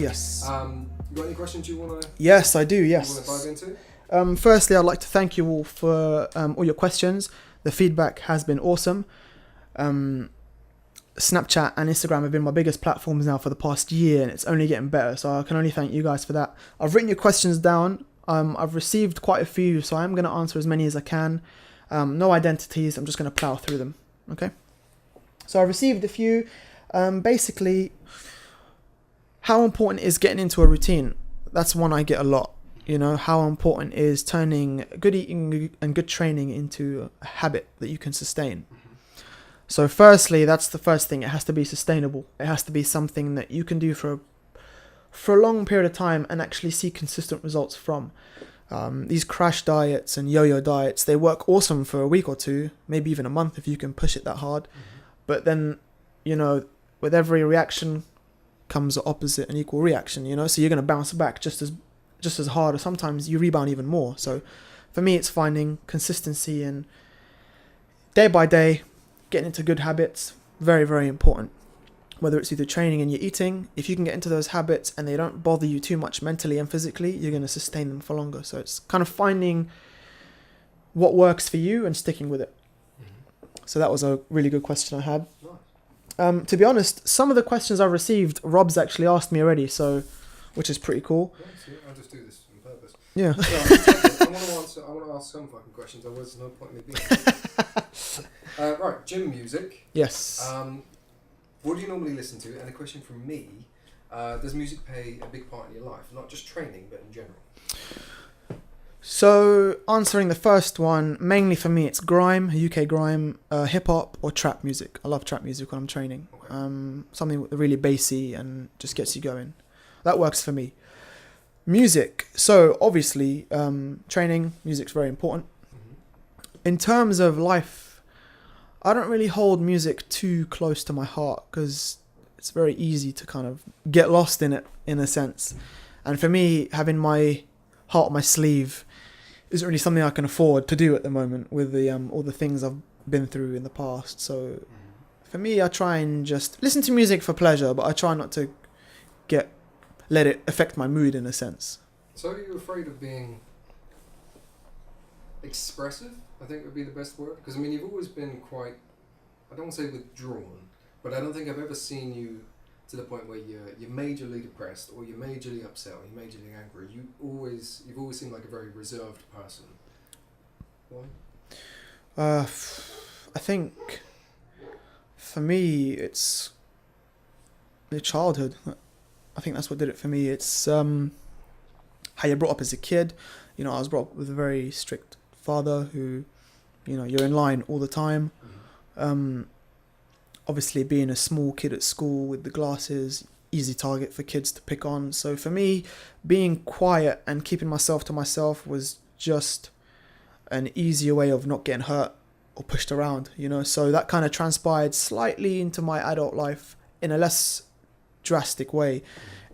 Yes. You got any questions you want to? Yes, I do. Yes. You want to dive into? Firstly, I'd like to thank you all for all your questions. The feedback has been awesome. Snapchat and Instagram have been my biggest platforms now for the past year, and it's only getting better. So I can only thank you guys for that. I've written your questions down. I've received quite a few, so I'm going to answer as many as I can. No identities. I'm just going to plow through them. Okay. So I received a few. Basically, how important is getting into a routine? That's one I get a lot. You know, how important is turning good eating and good training into a habit that you can sustain? So firstly, that's the first thing. It has to be sustainable. It has to be something that you can do for a long period of time and actually see consistent results from. These crash diets and yo-yo diets, they work awesome for a week or two, maybe even a month if you can push it that hard. But then, you know, with every reaction comes the opposite and equal reaction, you know, so you're going to bounce back just as hard, or sometimes you rebound even more. So for me, it's finding consistency and day by day, getting into good habits, very, very important. Whether it's either training and your eating, if you can get into those habits and they don't bother you too much mentally and physically, you're going to sustain them for longer. So it's kind of finding what works for you and sticking with it. So that was a really good question I had. To be honest, some of the questions I've received, Rob's actually asked me already, so which is pretty cool. I'll just do this on purpose. Yeah. I want to ask some fucking questions. Otherwise, there's no point in me being. Right, gym music. Yes. What do you normally listen to? And a question from me: does music play a big part in your life? Not just training, but in general. So answering the first one, mainly for me, it's grime, UK grime, hip hop or trap music. I love trap music when I'm training. Okay. Something really bassy and just gets you going. That works for me. Music. So obviously, training, music's very important. In terms of life, I don't really hold music too close to my heart because it's very easy to kind of get lost in it, in a sense. And for me, having my heart on my sleeve isn't really something I can afford to do at the moment with the all the things I've been through in the past. So for me, I try and just listen to music for pleasure, but I try not to let it affect my mood in a sense. So are you afraid of being expressive? I think would be the best word. Because I mean, you've always been quite, I don't want to say withdrawn, but I don't think I've ever seen you to the point where you're majorly depressed or you're majorly upset or you're majorly angry. You've always seemed like a very reserved person. Why? I think for me it's the childhood. I think that's what did it for me. It's how you're brought up as a kid. You know, I was brought up with a very strict father who, you know, you're in line all the time. Obviously being a small kid at school with the glasses, easy target for kids to pick on. So for me, being quiet and keeping myself to myself was just an easier way of not getting hurt or pushed around, you know. So that kind of transpired slightly into my adult life in a less drastic way,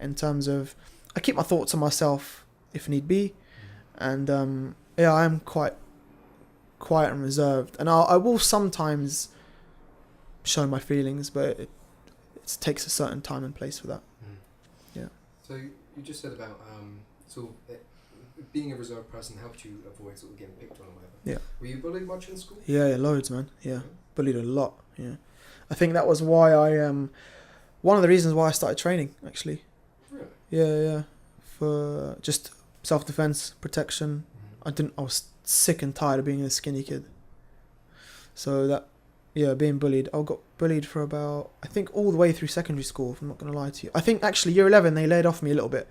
in terms of I keep my thoughts to myself if need be. And yeah, I am quite quiet and reserved, and I will sometimes show my feelings, but it takes a certain time and place for that. Yeah. So you just said about being a reserved person helped you avoid sort of getting picked on or whatever. Yeah. Were you bullied much in school? Yeah, loads, man. Yeah, bullied a lot. Yeah, I think that was why I one of the reasons why I started training, actually. Really? Yeah. For just self-defense, protection. I was sick and tired of being a skinny kid. So that, yeah, being bullied. I got bullied for about, I think, all the way through secondary school, if I'm not going to lie to you. I think, actually, year 11, they laid off me a little bit.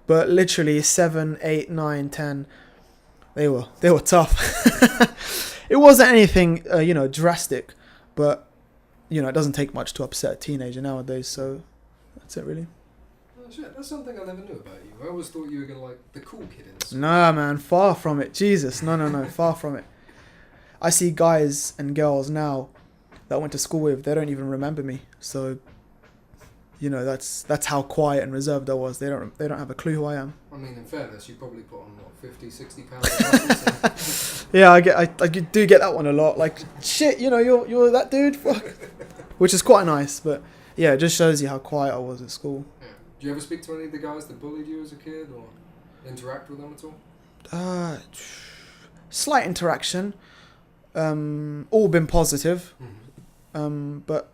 But literally, 7, 8, 9, 10, they were tough. It wasn't anything, drastic. But, it doesn't take much to upset a teenager nowadays. So that's it, really. Oh, shit. That's something I never knew about you. I always thought you were going to like the cool kid in school. Nah, man, far from it. Jesus, no, far from it. I see guys and girls now that I went to school with, they don't even remember me. So, that's how quiet and reserved I was. They don't have a clue who I am. I mean, in fairness, you probably put on, 50, 60 pounds of muscle. Yeah, I do get that one a lot. Like, shit, you're that dude? Fuck. Which is quite nice, but yeah, it just shows you how quiet I was at school. Yeah. Do you ever speak to any of the guys that bullied you as a kid or interact with them at all? Slight interaction. All been positive. But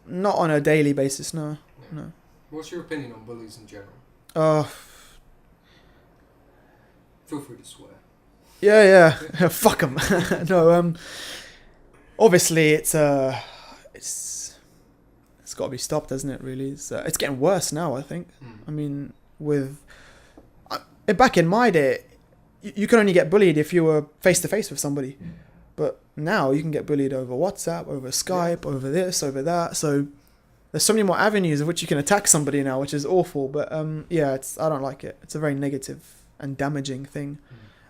not on a daily basis, no. Yeah. No. What's your opinion on bullies in general? Feel free to swear. Yeah. Fuck them. No. Obviously, it's got to be stopped, hasn't it? Really, it's getting worse now. I think. I mean, back in my day, you could only get bullied if you were face to face with somebody, but now you can get bullied over WhatsApp, over Skype, over this, over that. So there's so many more avenues of which you can attack somebody now, which is awful. But I don't like it. It's a very negative and damaging thing.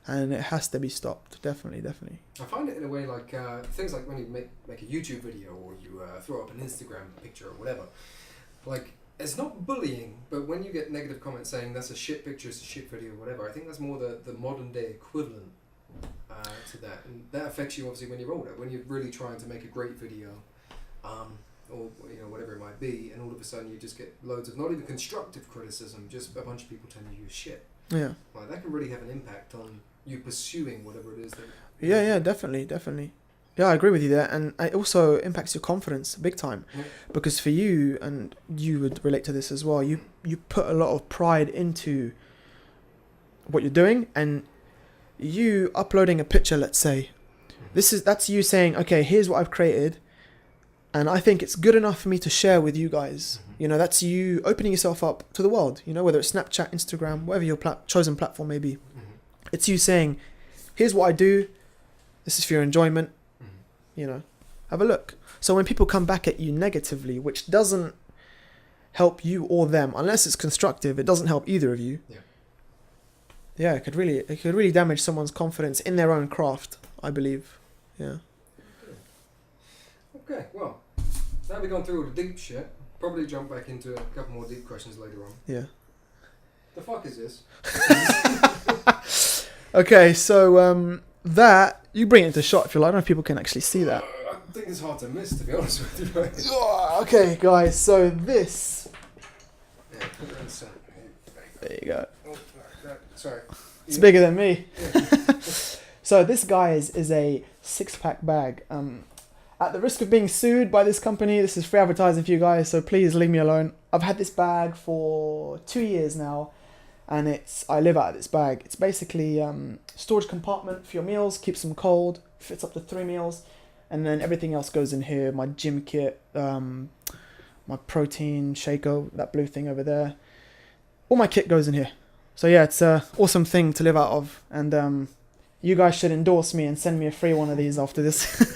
And it has to be stopped. Definitely. I find it in a way like things like when you make a YouTube video or you throw up an Instagram picture or whatever. Like, it's not bullying, but when you get negative comments saying that's a shit picture, it's a shit video, whatever, I think that's more the modern day equivalent to that. And that affects you obviously when you're older, when you're really trying to make a great video, or whatever it might be, and all of a sudden you just get loads of not even constructive criticism, just a bunch of people telling you shit. Yeah. Like, that can really have an impact on you pursuing whatever it is that... Yeah, definitely. Yeah, I agree with you there. And it also impacts your confidence big time. Yeah. Because for you, and you would relate to this as well, you put a lot of pride into what you're doing, and you uploading a picture, let's say, that's you saying, okay, here's what I've created, and I think it's good enough for me to share with you guys. That's you opening yourself up to the world, whether it's Snapchat, Instagram, whatever your chosen platform may be. It's you saying, here's what I do, this is for your enjoyment, have a look. So when people come back at you negatively, which doesn't help you or them, unless it's constructive, it doesn't help either of you. Yeah, it could really damage someone's confidence in their own craft, I believe. Yeah. Okay, well, now we've gone through all the deep shit. Probably jump back into a couple more deep questions later on. Yeah. The fuck is this? Okay, so that, you bring it into shot if you like. I don't know if people can actually see that. I think it's hard to miss, to be honest with you. Okay, guys, so this... Yeah, put it in the center. There you go. Oh, sorry. It's bigger than me. Yeah. So this, guys, is a 6-pack bag. At the risk of being sued by this company, this is free advertising for you guys, so please leave me alone. I've had this bag for 2 years now, and I live out of this bag. It's basically storage compartment for your meals, keeps them cold, fits up to 3 meals, and then everything else goes in here. My gym kit, my protein shaker, that blue thing over there. All my kit goes in here. So yeah, it's an awesome thing to live out of, and you guys should endorse me and send me a free one of these after this.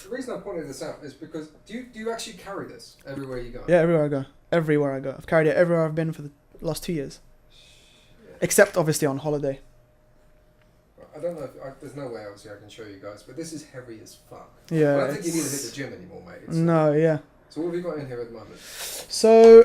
The reason I pointed this out is because do you actually carry this everywhere you go? Yeah, everywhere I go. I've carried it everywhere I've been for the last 2 years. Yeah. Except obviously on holiday. I don't know there's no way obviously I can show you guys, but this is heavy as fuck. Yeah. I don't think you need to hit the gym anymore, mate. No, yeah. So what have you got in here at the moment? So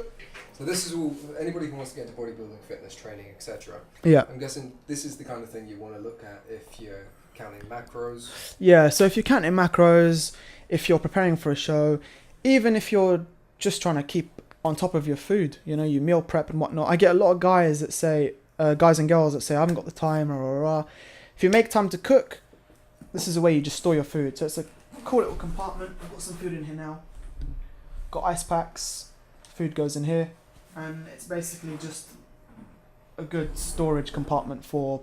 this is all, anybody who wants to get into bodybuilding, fitness training, etc. Yeah. I'm guessing this is the kind of thing you want to look at if you're counting macros. Yeah, so if you're counting macros, if you're preparing for a show, even if you're just trying to keep on top of your food, you meal prep and whatnot. I get a lot of guys that say, guys and girls that say, I haven't got the time, If you make time to cook, this is the way you just store your food. So it's a cool little compartment. I've got some food in here now. Got ice packs, food goes in here, and it's basically just a good storage compartment for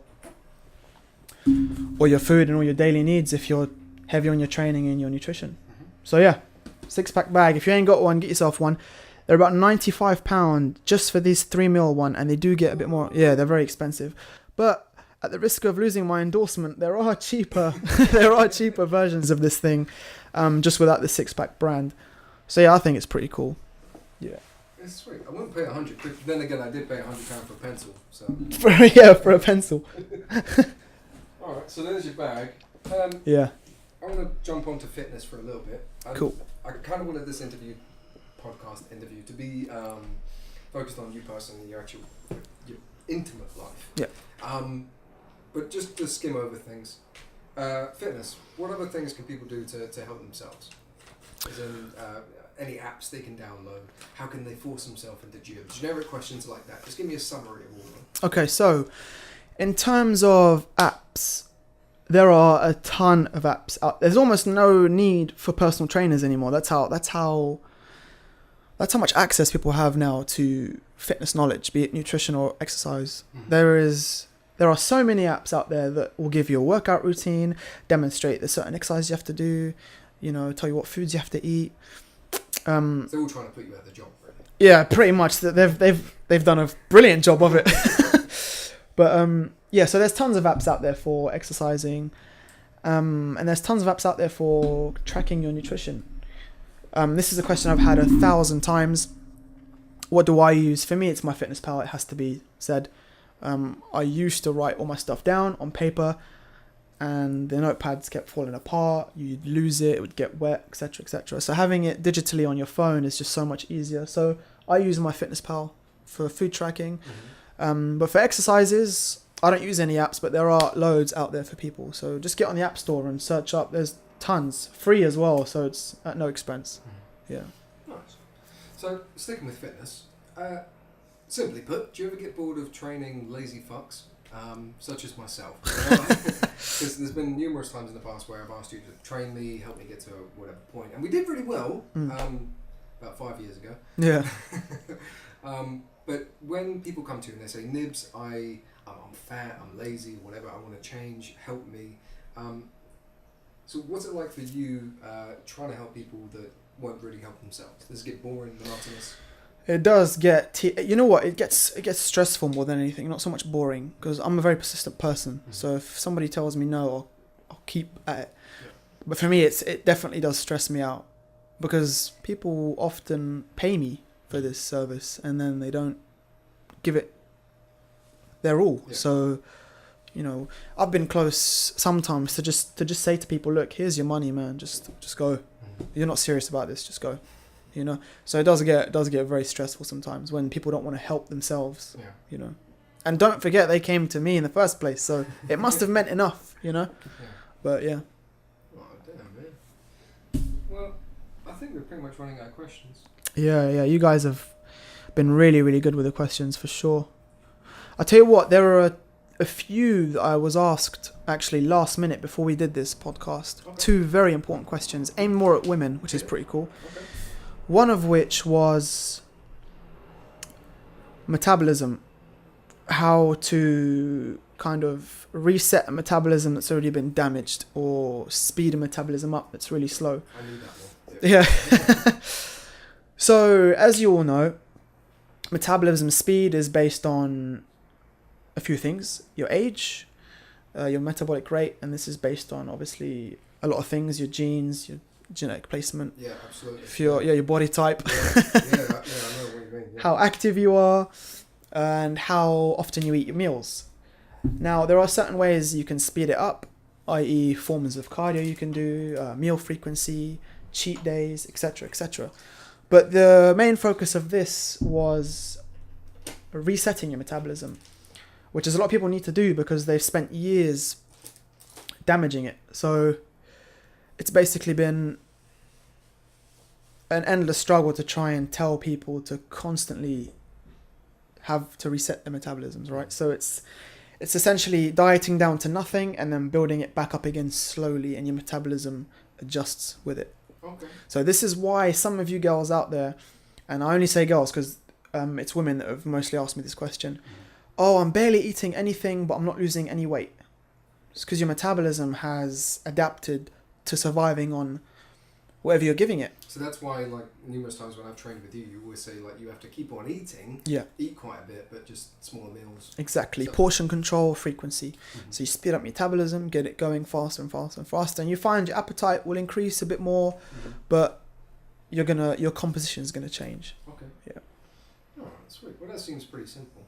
all your food and all your daily needs if you're heavy on your training and your nutrition. So yeah, 6-pack bag. If you ain't got one, get yourself one. They're about £95 just for this 3 ml one, and they do get a bit more. Yeah, they're very expensive. But at the risk of losing my endorsement, there are cheaper versions of this thing, just without the 6-pack brand. So yeah, I think it's pretty cool. Yeah. It's sweet. I wouldn't pay £100, but then again, I did pay £100 for a pencil. So. For a pencil. Alright, so there's your bag. Yeah. I want to jump onto fitness for a little bit. Cool. I kind of wanted this podcast interview to be focused on you personally, your intimate life. Yeah. But just to skim over things. Fitness. What other things can people do to help themselves? As in, any apps they can download? How can they force themselves into gyms? Generic questions like that. Just give me a summary of all of them. Okay, so in terms of apps, there are a ton of apps out. There's almost no need for personal trainers anymore. That's how much access people have now to fitness knowledge, be it nutrition or exercise. Mm-hmm. There are so many apps out there that will give you a workout routine, demonstrate the certain exercises you have to do, tell you what foods you have to eat. They're all trying to put you at the job, really. Yeah, pretty much. They've done a brilliant job of it. But yeah, so there's tons of apps out there for exercising, and there's tons of apps out there for tracking your nutrition. This is a question I've had 1,000 times. What do I use? For me, it's MyFitnessPal. It has to be said. I used to write all my stuff down on paper, and the notepads kept falling apart. You'd lose it would get wet, etc., etc. So having it digitally on your phone is just so much easier. So I use MyFitnessPal for food tracking. But for exercises, I don't use any apps, but there are loads out there for people. So just get on the App Store and search up. There's tons, free as well, so it's at no expense. Yeah. Nice. So sticking with fitness, simply put, do you ever get bored of training lazy fucks, such as myself? Because there's been numerous times in the past where I've asked you to train me, help me get to whatever point, and we did really well about 5 years ago. Yeah. But when people come to you and they say, Nibs, I'm fat, I'm lazy, whatever, I want to change, help me. So what's it like for you trying to help people that won't really help themselves? Does it get boring, monotonous? It does get... you know what? It gets stressful more than anything, not so much boring, because I'm a very persistent person. So if somebody tells me no, I'll keep at it. Yeah. But for me, it definitely does stress me out, because people often pay me for this service and then they don't give it their all. Yeah. So, I've been close sometimes to just say to people, look, here's your money, man. Just go. You're not serious about this. Just go. So it does get very stressful sometimes when people don't want to help themselves. Yeah. And don't forget they came to me in the first place, so it must have meant enough. Yeah. But yeah. Oh, damn, man. Well, I think we're pretty much running out of questions. Yeah. You guys have been really, really good with the questions for sure. I'll tell you what, there are a few that I was asked actually last minute before we did this podcast. Okay. 2 very important questions aimed more at women, which is pretty cool. Okay. One of which was metabolism. How to kind of reset a metabolism that's already been damaged, or speed a metabolism up that's really slow. I knew that one. Yeah. So, as you all know, metabolism speed is based on a few things. Your age, your metabolic rate, and this is based on, obviously, a lot of things. Your genes, your genetic placement. Yeah, absolutely. If your body type. I know what you mean. Yeah. How active you are, and how often you eat your meals. Now, there are certain ways you can speed it up, i.e. forms of cardio you can do, meal frequency, cheat days, etc., etc. But the main focus of this was resetting your metabolism, which is a lot of people need to do because they've spent years damaging it. So it's basically been an endless struggle to try and tell people to constantly have to reset their metabolisms, right? So it's essentially dieting down to nothing and then building it back up again slowly, and your metabolism adjusts with it. Okay. So this is why some of you girls out there, and I only say girls because it's women that have mostly asked me this question. Oh, I'm barely eating anything, but I'm not losing any weight. It's because your metabolism has adapted to surviving on whatever you're giving it. So that's why, like, numerous times when I've trained with you, you always say, like, you have to keep on eating. Yeah. Eat quite a bit, but just smaller meals. Exactly. Portion control, frequency. Mm-hmm. So you speed up metabolism, get it going faster and faster and faster, and you find your appetite will increase a bit more, but your composition is gonna change. Okay. Yeah. Oh, sweet. Well, that seems pretty simple.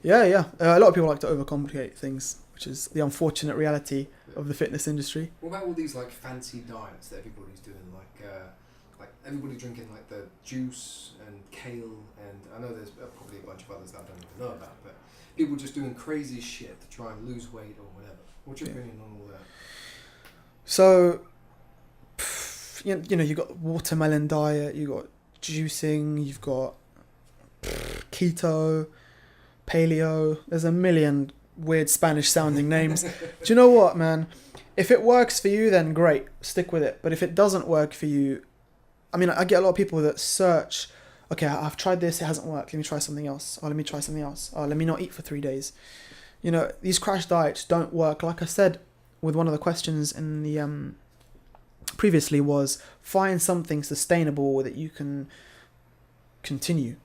Yeah. A lot of people like to overcomplicate things, which is the unfortunate reality of the fitness industry. What about all these like fancy diets that everybody's doing, like everybody drinking like the juice and kale, and I know there's probably a bunch of others that I don't even know about, but people just doing crazy shit to try and lose weight or whatever. What's your opinion on all that? So, you know, you've got watermelon diet, you've got juicing, you've got keto, paleo. There's a million weird Spanish sounding names. Do you know what, man? If it works for you, then great, stick with it. But if it doesn't work for you, I mean, I get a lot of people that search, okay, I've tried this, it hasn't worked, let me try something else. Oh, let me try something else. Oh, let me not eat for 3 days. You know, these crash diets don't work. Like I said, with one of the questions in the previously, was find something sustainable that you can continue,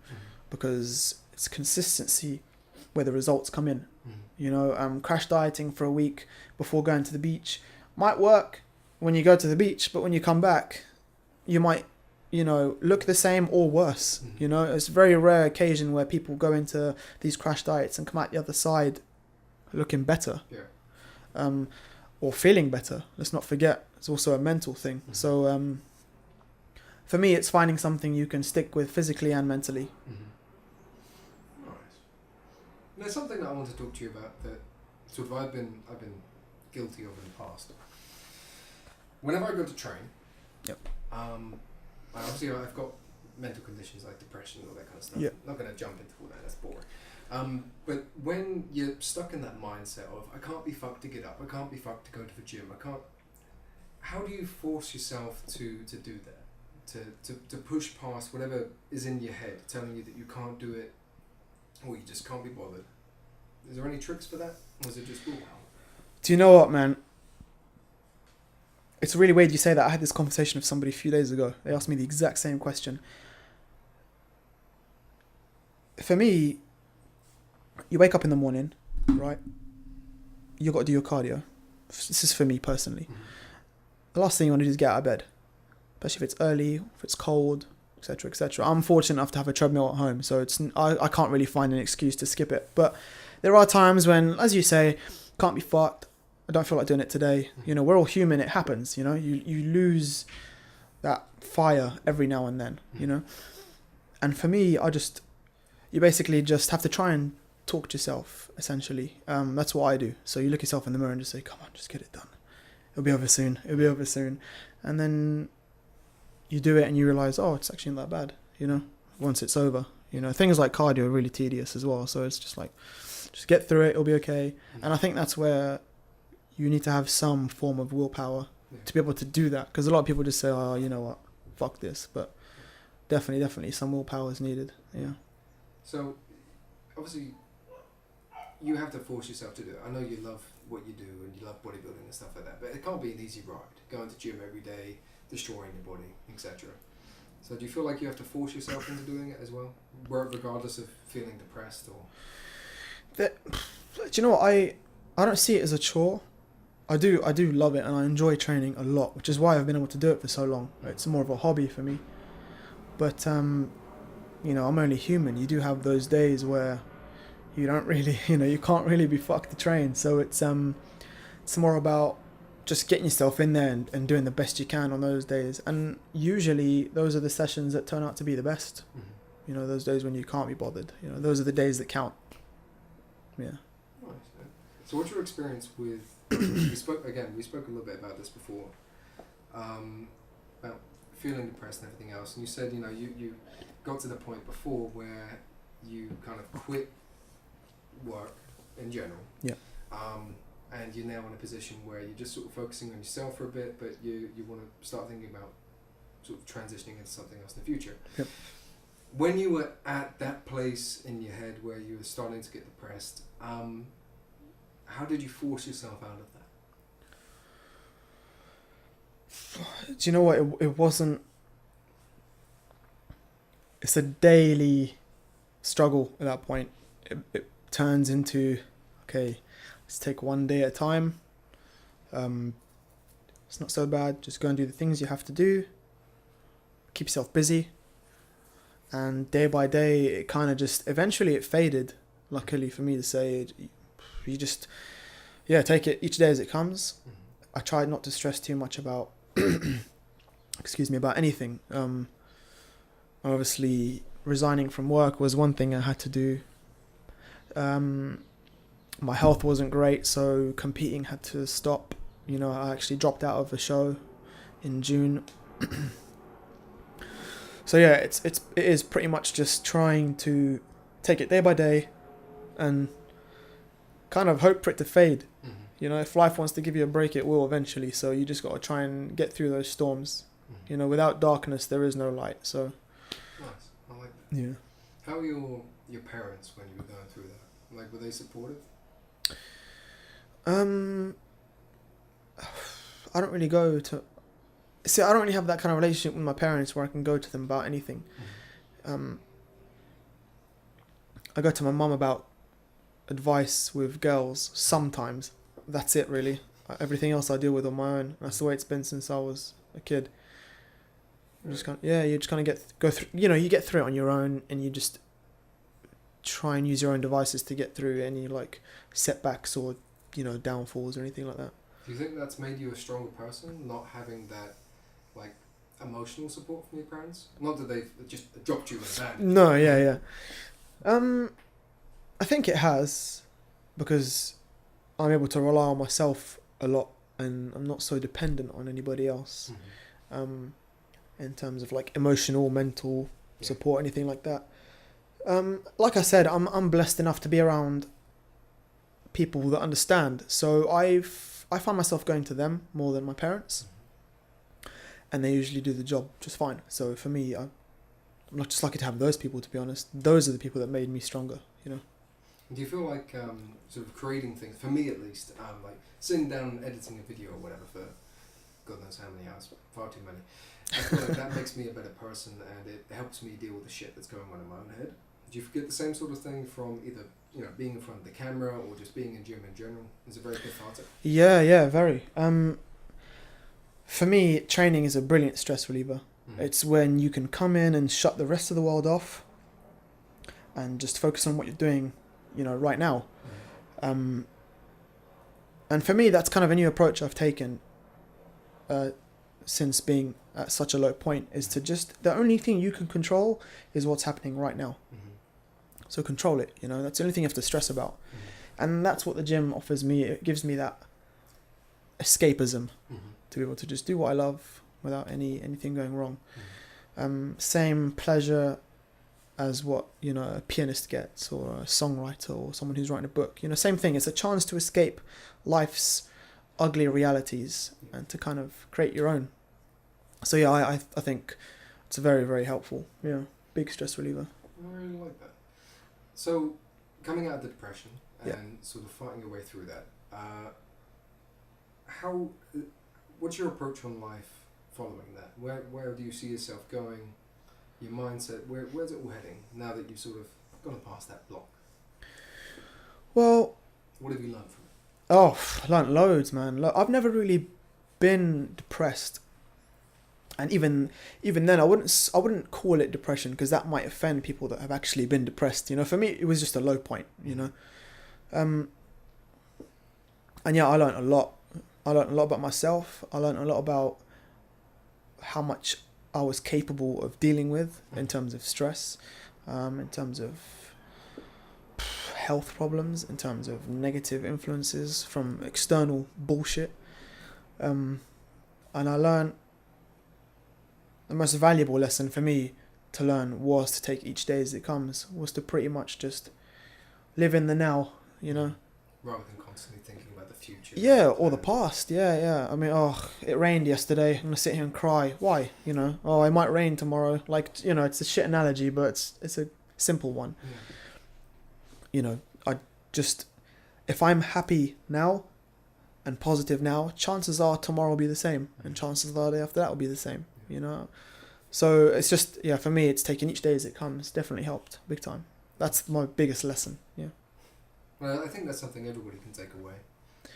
because it's consistency where the results come in. You know, crash dieting for a week before going to the beach might work when you go to the beach, but when you come back, you might, you know, look the same or worse. You know, it's a very rare occasion where people go into these crash diets and come out the other side looking better. Or feeling better. Let's not forget, it's also a mental thing. So for me, it's finding something you can stick with physically and mentally. There's something that I want to talk to you about that sort of I've been guilty of in the past. Whenever I go to train, obviously I've got mental conditions like depression and all that kind of stuff. I'm not going to jump into all that, that's boring. But when you're stuck in that mindset of, I can't be fucked to get up, I can't be fucked to go to the gym, how do you force yourself to do that? To push past whatever is in your head telling you that you can't do it, or you just can't be bothered? Is there any tricks for that? Or is it just willpower? Do you know what, man? It's really weird you say that. I had this conversation with somebody a few days ago. They asked me the exact same question. For me, you wake up in the morning, right? You got to do your cardio. This is for me personally. The last thing you want to do is get out of bed, especially if it's early, if it's cold, etc., etc. I'm fortunate enough to have a treadmill at home, so I can't really find an excuse to skip it. But there are times when, as you say, can't be fucked. I don't feel like doing it today. You know, we're all human. It happens. You know, you lose that fire every now and then. You know, and for me, you basically just have to try and talk to yourself. Essentially, that's what I do. So you look yourself in the mirror and just say, "Come on, just get it done. It'll be over soon. It'll be over soon," and then you do it and you realize, oh, it's actually not that bad, you know, once it's over. You know, things like cardio are really tedious as well. So it's just like, just get through it, it'll be okay. And I think that's where you need to have some form of willpower to be able to do that. Because a lot of people just say, oh, you know what, fuck this. But definitely some willpower is needed. Yeah. So, obviously, you have to force yourself to do it. I know you love what you do and you love bodybuilding and stuff like that. But it can't be an easy ride. Going to gym every day, destroying your body, etc. So do you feel like you have to force yourself into doing it as well, regardless of feeling depressed or? Do you know what, I don't see it as a chore. I do love it and I enjoy training a lot, which is why I've been able to do it for so long. It's more of a hobby for me. But you know, I'm only human. You do have those days where you don't really, you know, you can't really be fucked to train. So it's more about just getting yourself in there and doing the best you can on those days. And usually those are the sessions that turn out to be the best. You know, those days when you can't be bothered. You know, those are the days that count. Yeah. Nice. So what's your experience with, we spoke a little bit about this before, about feeling depressed and everything else. And you said, you know, you got to the point before where you kind of quit work in general. Yeah. And you're now in a position where you're just sort of focusing on yourself for a bit, but you want to start thinking about sort of transitioning into something else in the future. Yep. When you were at that place in your head where you were starting to get depressed, how did you force yourself out of that? Do you know what? It wasn't... It's a daily struggle at that point. It turns into, okay, let's take one day at a time. It's not so bad. Just go and do the things you have to do. Keep yourself busy. And day by day, it kind of just... Eventually, it faded. Luckily for me to say, you just... Yeah, take it each day as it comes. I tried not to stress too much about... about anything. Obviously, resigning from work was one thing I had to do. My health wasn't great, so competing had to stop. You know, I actually dropped out of a show in June So yeah, it is pretty much just trying to take it day by day, and kind of hope for it to fade. Mm-hmm. You know, if life wants to give you a break, it will eventually. So you just got to try and get through those storms. Mm-hmm. You know, without darkness, there is no light. So Nice. I like that. yeah. How were your parents when you were going through that? Like, were they supportive? I don't really go to. See, I don't really have that kind of relationship with my parents where I can go to them about anything. Mm-hmm. I go to my mum about advice with girls sometimes. That's it, really. Everything else I deal with on my own. That's the way it's been since I was a kid. You just kind of go through. You know, you get through it on your own, and you just try and use your own devices to get through any like setbacks or downfalls or anything like that. Do you think that's made you a stronger person, not having that like emotional support from your parents? Not that they've just dropped you in a bag. No, yeah. I think it has, because I'm able to rely on myself a lot, and I'm not so dependent on anybody else. Mm-hmm. In terms of like emotional, mental support, anything like that. Like I said, I'm blessed enough to be around people that understand. So I find myself going to them more than my parents, and they usually do the job just fine. So for me, I'm not just lucky to have those people. To be honest, those are the people that made me stronger. You know. Do you feel like sort of creating things, for me at least, like sitting down and editing a video or whatever for God knows how many hours, far too many. I feel like that makes me a better person, and it helps me deal with the shit that's going on in my own head. Do you get the same sort of thing from either being in front of the camera or just being in gym in general? Is it very cathartic? Yeah, very. For me, training is a brilliant stress reliever. Mm-hmm. It's when you can come in and shut the rest of the world off, and just focus on what you're doing, right now. Mm-hmm. And for me, that's kind of a new approach I've taken since being at such a low point, is to just, the only thing you can control is what's happening right now. Mm-hmm. So control it, that's the only thing you have to stress about. Mm-hmm. And that's what the gym offers me. It gives me that escapism Mm-hmm. to be able to just do what I love without anything going wrong. Mm-hmm. Same pleasure as what, a pianist gets, or a songwriter, or someone who's writing a book. Same thing. It's a chance to escape life's ugly realities and to kind of create your own. So yeah, I think it's very, very helpful. Yeah, big stress reliever. I really like that. So, coming out of the depression and sort of fighting your way through that, what's your approach on life following that? Where do you see yourself going? Your mindset, where's it all heading now that you've sort of gone past that block? Well, what have you learned from it? Oh, I learned loads, man. I've never really been depressed, and even then, I wouldn't call it depression, because that might offend people that have actually been depressed. For me, it was just a low point. And yeah, I learned a lot. I learned a lot about myself. I learned a lot about how much I was capable of dealing with in terms of stress, in terms of health problems, in terms of negative influences from external bullshit. And I learned the most valuable lesson for me to learn was to take each day as it comes, was to pretty much just live in the now, Rather than constantly thinking about the future. Yeah, or the past. Yeah. I mean, it rained yesterday. I'm going to sit here and cry. Why? It might rain tomorrow. Like, it's a shit analogy, but it's a simple one. Yeah. If I'm happy now and positive now, chances are tomorrow will be the same, and chances are the day after that will be the same. So it's just, for me, it's taking each day as it comes. Definitely helped big time. That's my biggest lesson. Yeah. Well, I think that's something everybody can take away.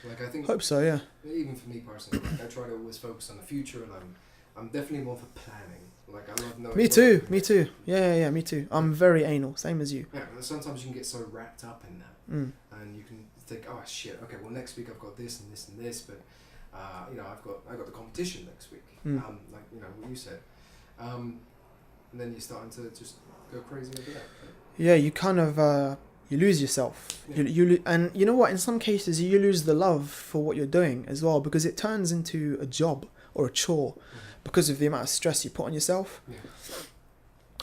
Like, I think. Hope so. Yeah. Even for me personally, I try to always focus on the future, and I'm definitely more for planning. Like, I love knowing. Me too. Yeah. Me too. I'm very anal. Same as you. Yeah. Sometimes you can get so wrapped up in that, and you can think, oh shit, okay, well next week I've got this and this and this, but I've got the competition next week. Like what you said, and then you're starting to just go crazy over that. Yeah, you kind of you lose yourself. Yeah. And you know what? In some cases, you lose the love for what you're doing as well, because it turns into a job or a chore. because of the amount of stress you put on yourself. Yeah.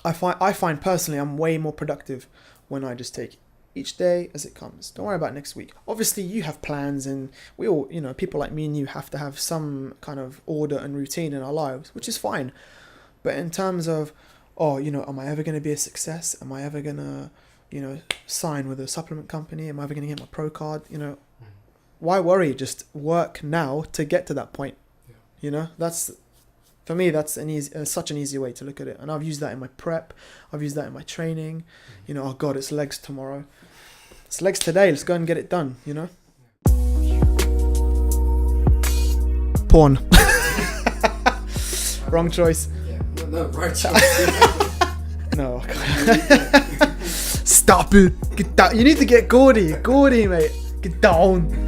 I find personally I'm way more productive when I just take each day as it comes. Don't worry about next week. Obviously you have plans, and we all, you know, people like me and you have to have some kind of order and routine in our lives, which is fine. But in terms of, oh, you know, am I ever going to be a success? Am I ever going to, you know, sign with a supplement company? Am I ever going to get my pro card? You know, why worry? Just work now to get to that point. Yeah. You know, that's, for me, that's such an easy way to look at it. And I've used that in my prep. I've used that in my training. You know, oh God, it's legs tomorrow. It's legs today. Let's go and get it done, you know? Porn. Wrong choice. Yeah. No, right choice. No. Stop it. Get down. You need to get gaudy. Gaudy, mate. Get down.